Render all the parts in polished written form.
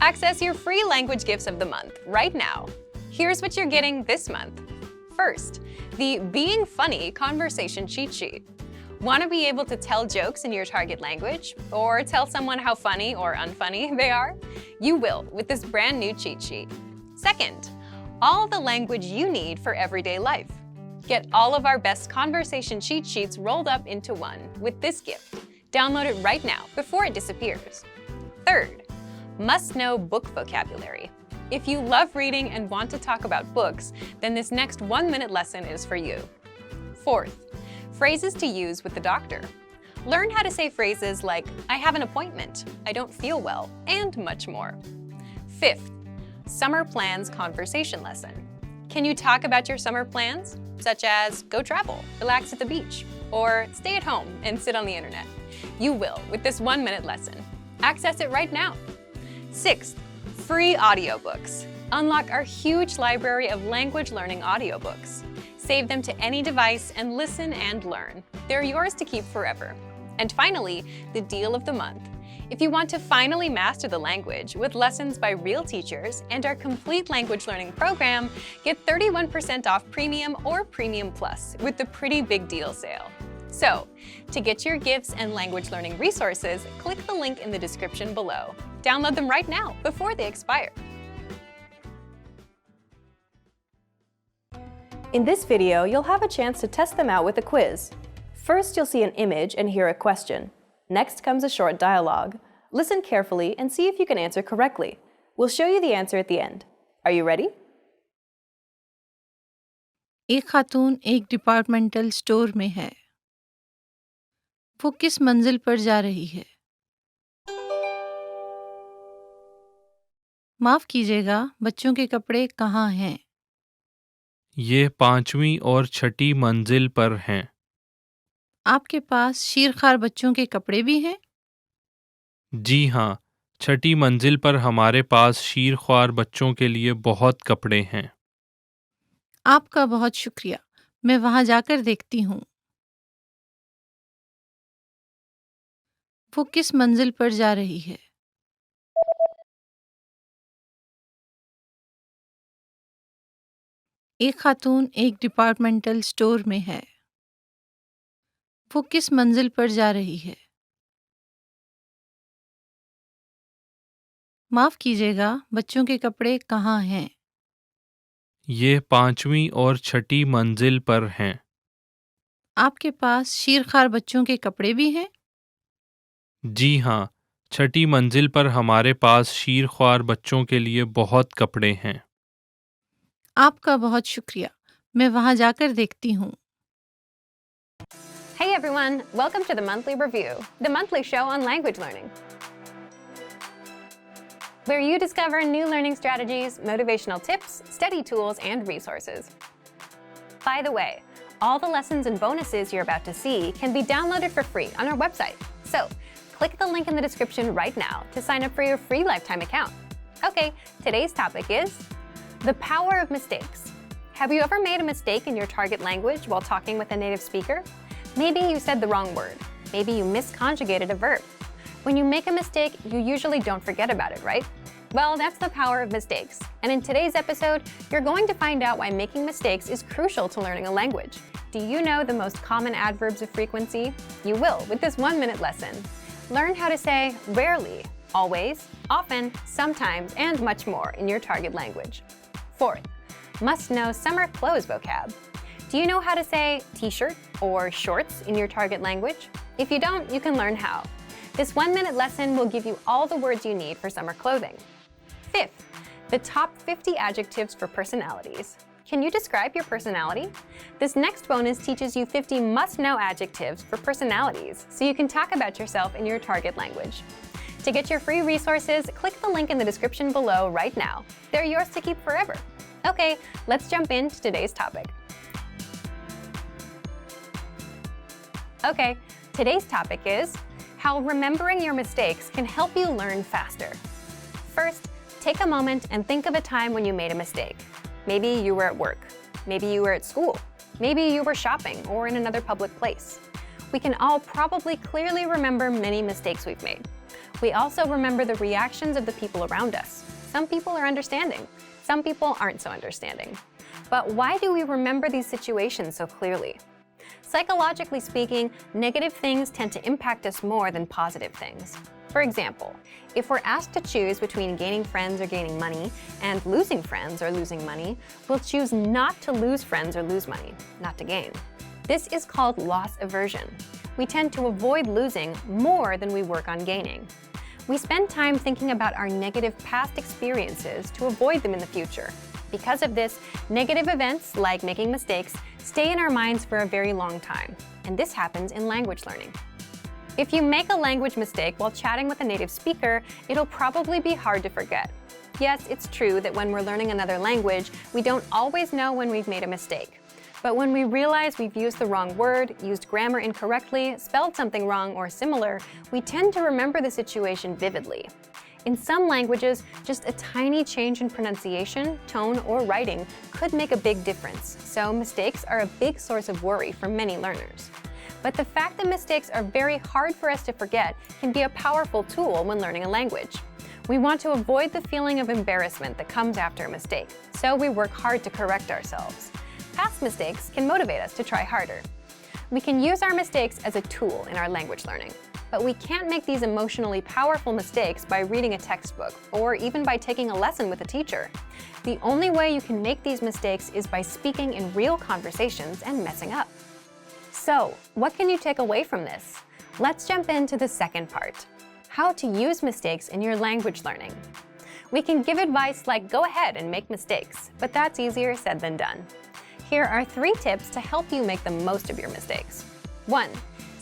Access your free language gifts of the month right now. Here's what you're getting this month. First, the Being Funny conversation cheat sheet. Want to be able to tell jokes in your target language or tell someone how funny or unfunny they are? You will with this brand new cheat sheet. Second, all the language you need for everyday life. Get all of our best conversation cheat sheets rolled up into one with this gift. Download it right now before it disappears. Third, must-know book vocabulary. If you love reading and want to talk about books, then this next 1-minute lesson is for you. Fourth, phrases to use with the doctor. Learn how to say phrases like, I have an appointment, I don't feel well, and much more. Fifth, summer plans conversation lesson. Can you talk about your summer plans? Such as go travel, relax at the beach, or stay at home and sit on the internet. You will with this 1-minute lesson. Access it right now. Sixth, free audiobooks. Unlock our huge library of language learning audiobooks. Save them to any device and listen and learn. They're yours to keep forever. And finally, the deal of the month. If you want to finally master the language with lessons by real teachers and our complete language learning program, get 31% off Premium or Premium Plus with the Pretty Big Deal sale. So, to get your gifts and language learning resources, click the link in the description below. Download them right now before they expire. In this video, you'll have a chance to test them out with a quiz. First, you'll see an image and hear a question. Next comes a short dialogue. Listen carefully and see if you can answer correctly. We'll show you the answer at the end. Are you ready? एक खातून एक departmental store में है। वो किस मंजिल पर जा रही है? माफ कीजिएगा, बच्चों के कपड़े कहाँ हैं? ये 5वीं और 6ठी मंजिल पर हैं। आपके पास शीरखार बच्चों के कपड़े भी हैं? जी हाँ, 6ठी मंजिल पर हमारे पास शीरख्वार बच्चों के लिए बहुत कपड़े हैं। आपका बहुत शुक्रिया। मैं वहां जाकर देखती हूँ। वो किस मंजिल पर जा रही है? एक खातून एक डिपार्टमेंटल स्टोर में है। वो किस मंजिल पर जा रही है? माफ कीजिएगा, बच्चों के कपड़े कहाँ हैं? ये 5वीं और 6ठी मंजिल पर हैं। आपके पास शीरखार बच्चों के कपड़े भी हैं? जी हाँ, 6ठी मंजिल पर हमारे पास शीरख्वार बच्चों के लिए बहुत कपड़े हैं। आपका बहुत शुक्रिया। मैं वहां जाकर देखती हूँ। Hey everyone, welcome to the Monthly Review, the monthly show on language learning, where you discover new learning strategies, motivational tips, study tools, and resources. By the way, all the lessons and bonuses you're about to see can be downloaded for free on our website. So, click the link in the description right now to sign up for your free lifetime account. Okay, today's topic is the power of mistakes. Have you ever made a mistake in your target language while talking with a native speaker? Maybe you said the wrong word. Maybe you misconjugated a verb. When you make a mistake, you usually don't forget about it, right? Well, that's the power of mistakes. And in today's episode, you're going to find out why making mistakes is crucial to learning a language. Do you know the most common adverbs of frequency? You will with this 1-minute lesson. Learn how to say rarely, always, often, sometimes, and much more in your target language. Fourth, must know summer clothes vocab. Do you know how to say t-shirt or shorts in your target language? If you don't, you can learn how. This 1-minute lesson will give you all the words you need for summer clothing. Fifth, the top 50 adjectives for personalities. Can you describe your personality? This next bonus teaches you 50 must-know adjectives for personalities, so you can talk about yourself in your target language. To get your free resources, click the link in the description below right now. They're yours to keep forever. Okay, let's jump into today's topic. Okay, today's topic is how remembering your mistakes can help you learn faster. First, take a moment and think of a time when you made a mistake. Maybe you were at work. Maybe you were at school. Maybe you were shopping or in another public place. We can all probably clearly remember many mistakes we've made. We also remember the reactions of the people around us. Some people are understanding. Some people aren't so understanding. But why do we remember these situations so clearly? Psychologically speaking, negative things tend to impact us more than positive things. For example, if we're asked to choose between gaining friends or gaining money and losing friends or losing money, we'll choose not to lose friends or lose money, not to gain. This is called loss aversion. We tend to avoid losing more than we work on gaining. We spend time thinking about our negative past experiences to avoid them in the future. Because of this, negative events, like making mistakes, stay in our minds for a very long time. And this happens in language learning. If you make a language mistake while chatting with a native speaker, it'll probably be hard to forget. Yes, it's true that when we're learning another language, we don't always know when we've made a mistake. But when we realize we've used the wrong word, used grammar incorrectly, spelled something wrong or similar, we tend to remember the situation vividly. In some languages, just a tiny change in pronunciation, tone, or writing could make a big difference, so mistakes are a big source of worry for many learners. But the fact that mistakes are very hard for us to forget can be a powerful tool when learning a language. We want to avoid the feeling of embarrassment that comes after a mistake, so we work hard to correct ourselves. Past mistakes can motivate us to try harder. We can use our mistakes as a tool in our language learning. But we can't make these emotionally powerful mistakes by reading a textbook or even by taking a lesson with a teacher. The only way you can make these mistakes is by speaking in real conversations and messing up. So, what can you take away from this? Let's jump into the second part: how to use mistakes in your language learning. We can give advice like go ahead and make mistakes, but that's easier said than done. Here are 3 tips to help you make the most of your mistakes. 1.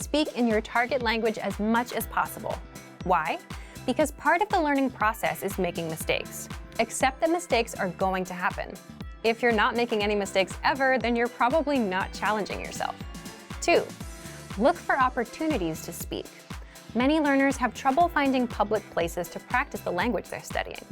Speak in your target language as much as possible. Why? Because part of the learning process is making mistakes. Accept that mistakes are going to happen. If you're not making any mistakes ever, then you're probably not challenging yourself. 2. Look for opportunities to speak. Many learners have trouble finding public places to practice the language they're studying.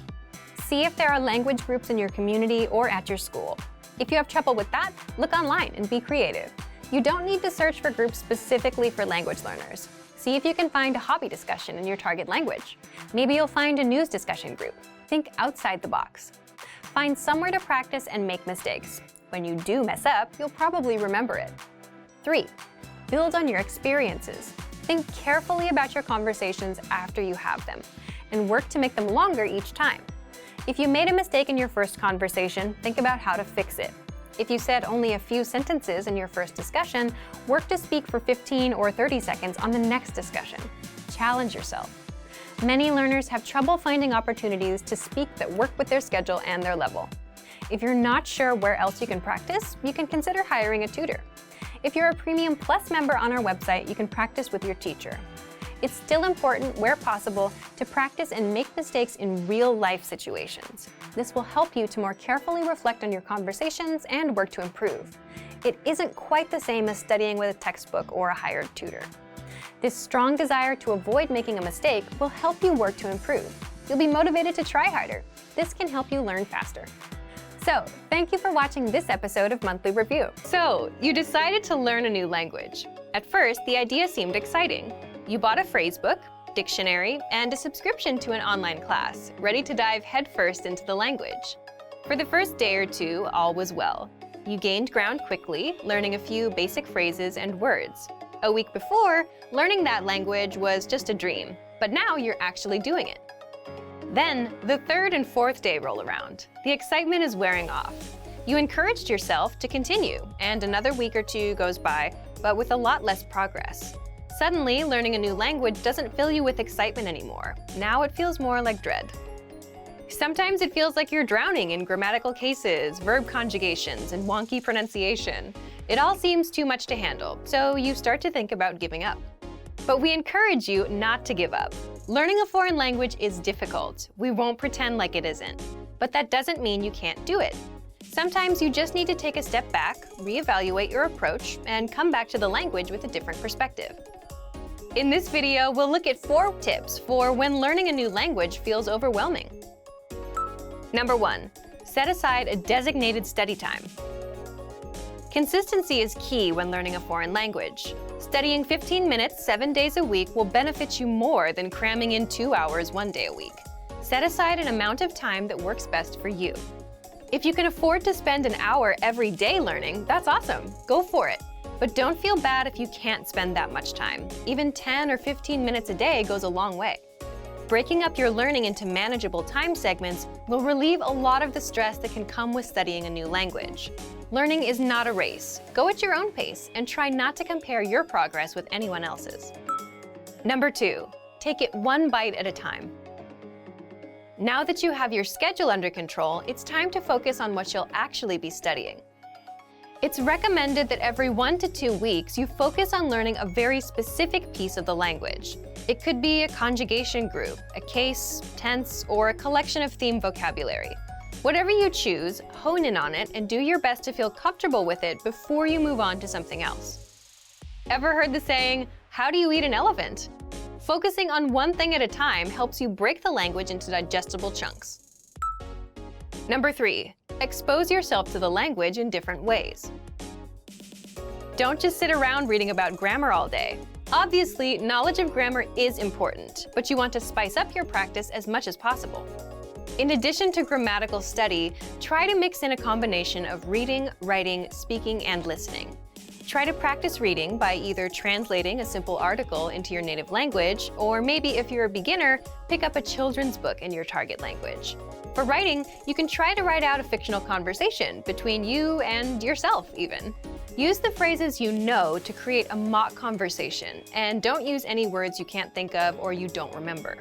See if there are language groups in your community or at your school. If you have trouble with that, look online and be creative. You don't need to search for groups specifically for language learners. See if you can find a hobby discussion in your target language. Maybe you'll find a news discussion group. Think outside the box. Find somewhere to practice and make mistakes. When you do mess up, you'll probably remember it. 3. Build on your experiences. Think carefully about your conversations after you have them, and work to make them longer each time. If you made a mistake in your first conversation, think about how to fix it. If you said only a few sentences in your first discussion, work to speak for 15 or 30 seconds on the next discussion. Challenge yourself. Many learners have trouble finding opportunities to speak that work with their schedule and their level. If you're not sure where else you can practice, you can consider hiring a tutor. If you're a Premium Plus member on our website, you can practice with your teacher. It's still important, where possible, to practice and make mistakes in real-life situations. This will help you to more carefully reflect on your conversations and work to improve. It isn't quite the same as studying with a textbook or a hired tutor. This strong desire to avoid making a mistake will help you work to improve. You'll be motivated to try harder. This can help you learn faster. So, thank you for watching this episode of Monthly Review. So, you decided to learn a new language. At first, the idea seemed exciting. You bought a phrase book, dictionary, and a subscription to an online class, ready to dive headfirst into the language. For the first day or 2, all was well. You gained ground quickly, learning a few basic phrases and words. A week before, learning that language was just a dream, but now you're actually doing it. Then, the 3rd and 4th day roll around. The excitement is wearing off. You encouraged yourself to continue, and another week or 2 goes by, but with a lot less progress. Suddenly, learning a new language doesn't fill you with excitement anymore. Now it feels more like dread. Sometimes it feels like you're drowning in grammatical cases, verb conjugations, and wonky pronunciation. It all seems too much to handle, so you start to think about giving up. But we encourage you not to give up. Learning a foreign language is difficult. We won't pretend like it isn't. But that doesn't mean you can't do it. Sometimes you just need to take a step back, reevaluate your approach, and come back to the language with a different perspective. In this video, we'll look at 4 tips for when learning a new language feels overwhelming. Number 1, set aside a designated study time. Consistency is key when learning a foreign language. Studying 15 minutes 7 days a week will benefit you more than cramming in 2 hours 1 day a week. Set aside an amount of time that works best for you. If you can afford to spend an hour every day learning, that's awesome. Go for it. But don't feel bad if you can't spend that much time. Even 10 or 15 minutes a day goes a long way. Breaking up your learning into manageable time segments will relieve a lot of the stress that can come with studying a new language. Learning is not a race. Go at your own pace and try not to compare your progress with anyone else's. Number 2, take it one bite at a time. Now that you have your schedule under control, it's time to focus on what you'll actually be studying. It's recommended that every 1 to 2 weeks you focus on learning a very specific piece of the language. It could be a conjugation group, a case, tense, or a collection of theme vocabulary. Whatever you choose, hone in on it and do your best to feel comfortable with it before you move on to something else. Ever heard the saying, "How do you eat an elephant?" Focusing on one thing at a time helps you break the language into digestible chunks. Number 3, expose yourself to the language in different ways. Don't just sit around reading about grammar all day. Obviously, knowledge of grammar is important, but you want to spice up your practice as much as possible. In addition to grammatical study, try to mix in a combination of reading, writing, speaking, and listening. Try to practice reading by either translating a simple article into your native language, or maybe if you're a beginner, pick up a children's book in your target language. For writing, you can try to write out a fictional conversation between you and yourself even. Use the phrases you know to create a mock conversation, and don't use any words you can't think of or you don't remember.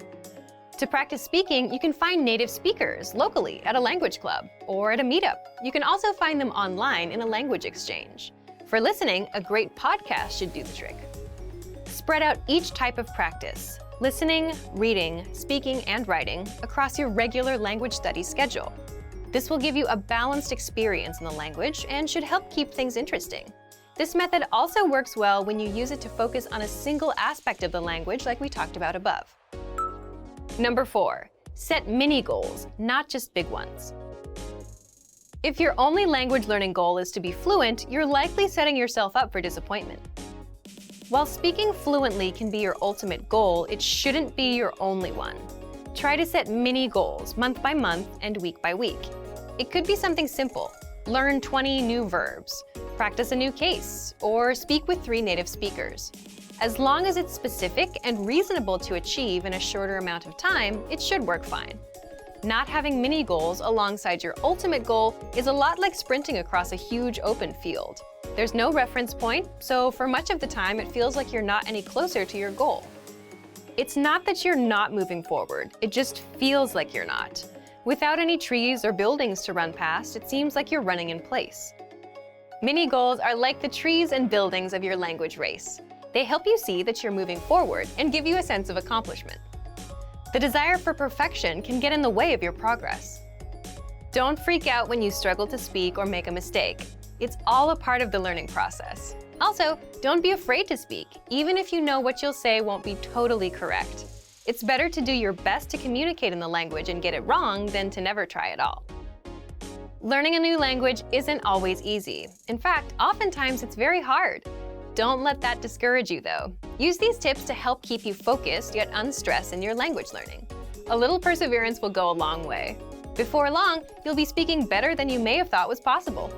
To practice speaking, you can find native speakers locally at a language club or at a meetup. You can also find them online in a language exchange. For listening, a great podcast should do the trick. Spread out each type of practice, listening, reading, speaking, and writing, across your regular language study schedule. This will give you a balanced experience in the language and should help keep things interesting. This method also works well when you use it to focus on a single aspect of the language like we talked about above. Number 4, set mini goals, not just big ones. If your only language learning goal is to be fluent, you're likely setting yourself up for disappointment. While speaking fluently can be your ultimate goal, it shouldn't be your only one. Try to set mini goals, month by month and week by week. It could be something simple. Learn 20 new verbs, practice a new case, or speak with 3 native speakers. As long as it's specific and reasonable to achieve in a shorter amount of time, it should work fine. Not having mini goals alongside your ultimate goal is a lot like sprinting across a huge open field. There's no reference point, so for much of the time it feels like you're not any closer to your goal. It's not that you're not moving forward, it just feels like you're not. Without any trees or buildings to run past, it seems like you're running in place. Mini goals are like the trees and buildings of your language race. They help you see that you're moving forward and give you a sense of accomplishment. The desire for perfection can get in the way of your progress. Don't freak out when you struggle to speak or make a mistake. It's all a part of the learning process. Also, don't be afraid to speak, even if you know what you'll say won't be totally correct. It's better to do your best to communicate in the language and get it wrong than to never try at all. Learning a new language isn't always easy. In fact, oftentimes it's very hard. Don't let that discourage you, though. Use these tips to help keep you focused yet unstressed in your language learning. A little perseverance will go a long way. Before long, you'll be speaking better than you may have thought was possible.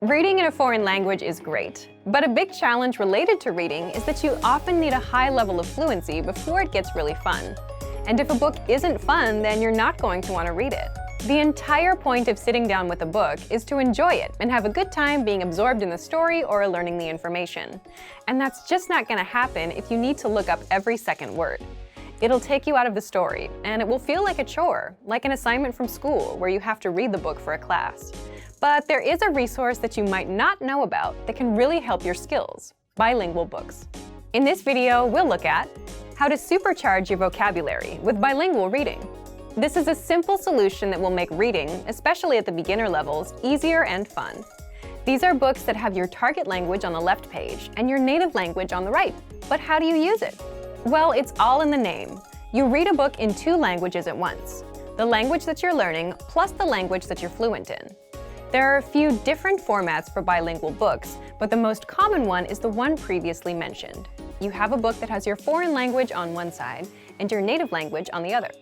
Reading in a foreign language is great, but a big challenge related to reading is that you often need a high level of fluency before it gets really fun. And if a book isn't fun, then you're not going to want to read it. The entire point of sitting down with a book is to enjoy it and have a good time being absorbed in the story or learning the information. And that's just not going to happen if you need to look up every second word. It'll take you out of the story, and it will feel like a chore, like an assignment from school where you have to read the book for a class. But there is a resource that you might not know about that can really help your skills: bilingual books. In this video, we'll look at how to supercharge your vocabulary with bilingual reading. This is a simple solution that will make reading, especially at the beginner levels, easier and fun. These are books that have your target language on the left page and your native language on the right. But how do you use it? Well, it's all in the name. You read a book in 2 languages at once: the language that you're learning plus the language that you're fluent in. There are a few different formats for bilingual books, but the most common one is the one previously mentioned. You have a book that has your foreign language on one side and your native language on the other.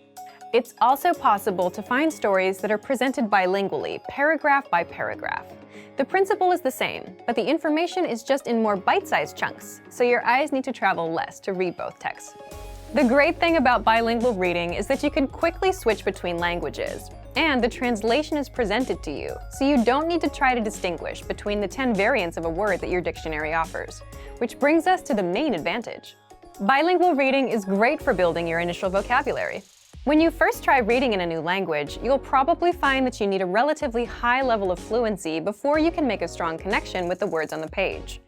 It's also possible to find stories that are presented bilingually, paragraph by paragraph. The principle is the same, but the information is just in more bite-sized chunks, so your eyes need to travel less to read both texts. The great thing about bilingual reading is that you can quickly switch between languages, and the translation is presented to you, so you don't need to try to distinguish between the 10 variants of a word that your dictionary offers, which brings us to the main advantage. Bilingual reading is great for building your initial vocabulary. When you first try reading in a new language, you'll probably find that you need a relatively high level of fluency before you can make a strong connection with the words on the page.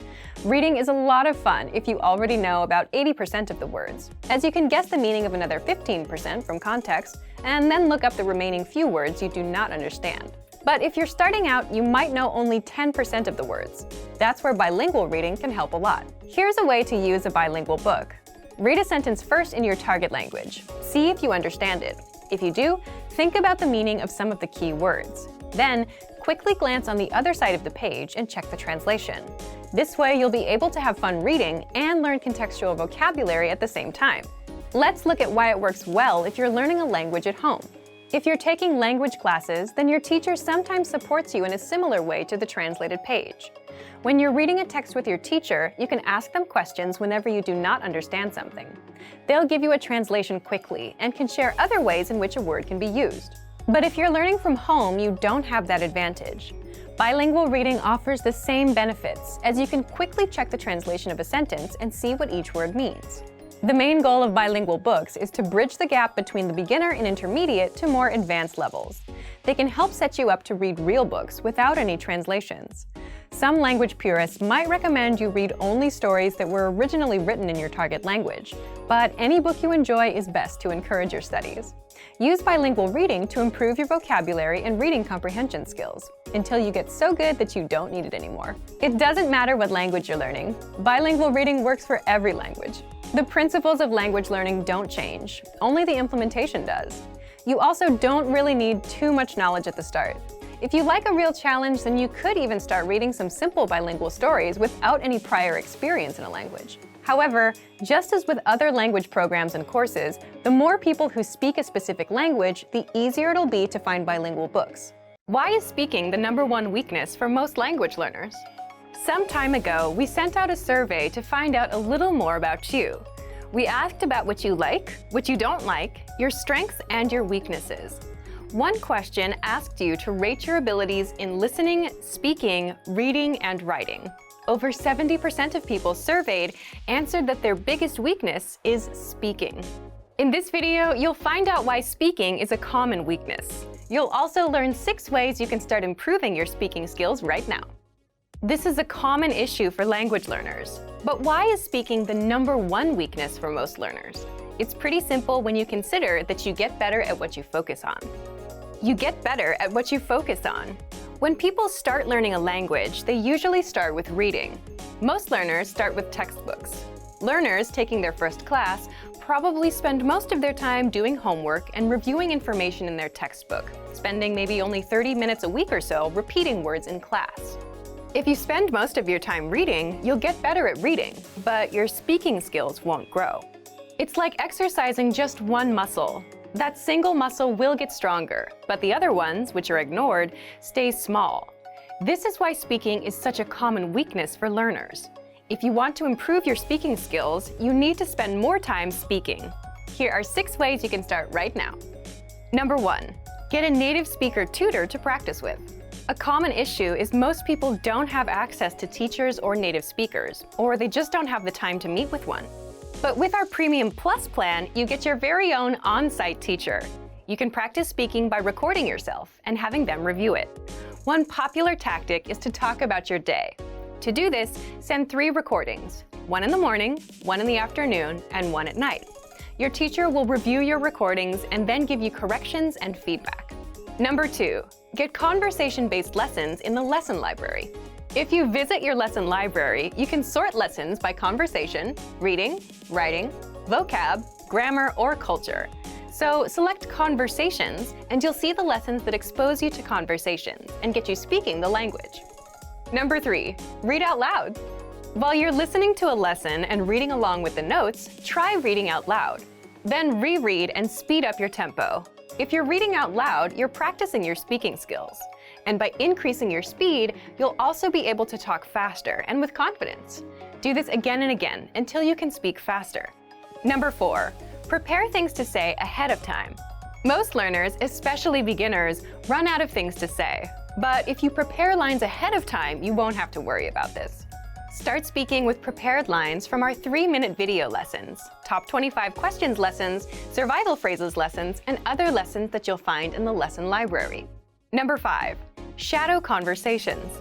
Reading is a lot of fun if you already know about 80% of the words, as you can guess the meaning of another 15% from context, and then look up the remaining few words you do not understand. But if you're starting out, you might know only 10% of the words. That's where bilingual reading can help a lot. Here's a way to use a bilingual book. Read a sentence first in your target language. See if you understand it. If you do, think about the meaning of some of the key words. Then, quickly glance on the other side of the page and check the translation. This way, you'll be able to have fun reading and learn contextual vocabulary at the same time. Let's look at why it works well if you're learning a language at home. If you're taking language classes, then your teacher sometimes supports you in a similar way to the translated page. When you're reading a text with your teacher, you can ask them questions whenever you do not understand something. They'll give you a translation quickly and can share other ways in which a word can be used. But if you're learning from home, you don't have that advantage. Bilingual reading offers the same benefits, as you can quickly check the translation of a sentence and see what each word means. The main goal of bilingual books is to bridge the gap between the beginner and intermediate to more advanced levels. They can help set you up to read real books without any translations. Some language purists might recommend you read only stories that were originally written in your target language, but any book you enjoy is best to encourage your studies. Use bilingual reading to improve your vocabulary and reading comprehension skills, until you get so good that you don't need it anymore. It doesn't matter what language you're learning. Bilingual reading works for every language. The principles of language learning don't change, only the implementation does. You also don't really need too much knowledge at the start. If you like a real challenge, then you could even start reading some simple bilingual stories without any prior experience in a language. However, just as with other language programs and courses, the more people who speak a specific language, the easier it'll be to find bilingual books. Why is speaking the #1 weakness for most language learners? Some time ago, we sent out a survey to find out a little more about you. We asked about what you like, what you don't like, your strengths, and your weaknesses. One question asked you to rate your abilities in listening, speaking, reading, and writing. Over 70% of people surveyed answered that their biggest weakness is speaking. In this video, you'll find out why speaking is a common weakness. You'll also learn 6 ways you can start improving your speaking skills right now. This is a common issue for language learners. But why is speaking the #1 weakness for most learners? It's pretty simple when you consider that you get better at what you focus on. You get better at what you focus on. When people start learning a language, they usually start with reading. Most learners start with textbooks. Learners taking their first class probably spend most of their time doing homework and reviewing information in their textbook, spending maybe only 30 minutes a week or so repeating words in class. If you spend most of your time reading, you'll get better at reading, but your speaking skills won't grow. It's like exercising just one muscle. That single muscle will get stronger, but the other ones, which are ignored, stay small. This is why speaking is such a common weakness for learners. If you want to improve your speaking skills, you need to spend more time speaking. Here are 6 ways you can start right now. #1. Get a native speaker tutor to practice with. A common issue is most people don't have access to teachers or native speakers, or they just don't have the time to meet with one. But with our Premium Plus plan, you get your very own on-site teacher. You can practice speaking by recording yourself and having them review it. One popular tactic is to talk about your day. To do this, send 3 recordings, 1 in the morning, 1 in the afternoon, and 1 at night. Your teacher will review your recordings and then give you corrections and feedback. #2. Get conversation-based lessons in the lesson library. If you visit your lesson library, you can sort lessons by conversation, reading, writing, vocab, grammar, or culture. So select Conversations, and you'll see the lessons that expose you to conversations and get you speaking the language. Number 3, read out loud. While you're listening to a lesson and reading along with the notes, try reading out loud. Then reread and speed up your tempo. If you're reading out loud, you're practicing your speaking skills. And by increasing your speed, you'll also be able to talk faster and with confidence. Do this again and again until you can speak faster. Number 4, prepare things to say ahead of time. Most learners, especially beginners, run out of things to say. But if you prepare lines ahead of time, you won't have to worry about this. Start speaking with prepared lines from our 3-minute video lessons, top 25 questions lessons, survival phrases lessons, and other lessons that you'll find in the lesson library. Number 5, shadow conversations.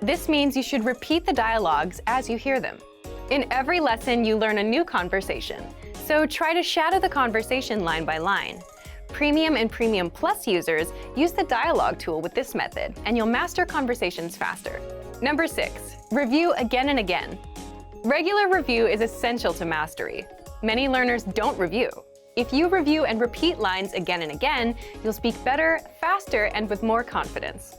This means you should repeat the dialogues as you hear them. In every lesson, you learn a new conversation, so try to shadow the conversation line by line. Premium and Premium Plus users use the dialogue tool with this method, and you'll master conversations faster. Number 6, review again and again. Regular review is essential to mastery. Many learners don't review. If you review and repeat lines again and again, you'll speak better, faster, and with more confidence.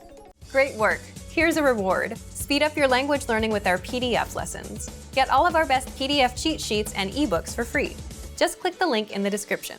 Great work! Here's a reward. Speed up your language learning with our PDF lessons. Get all of our best PDF cheat sheets and ebooks for free. Just click the link in the description.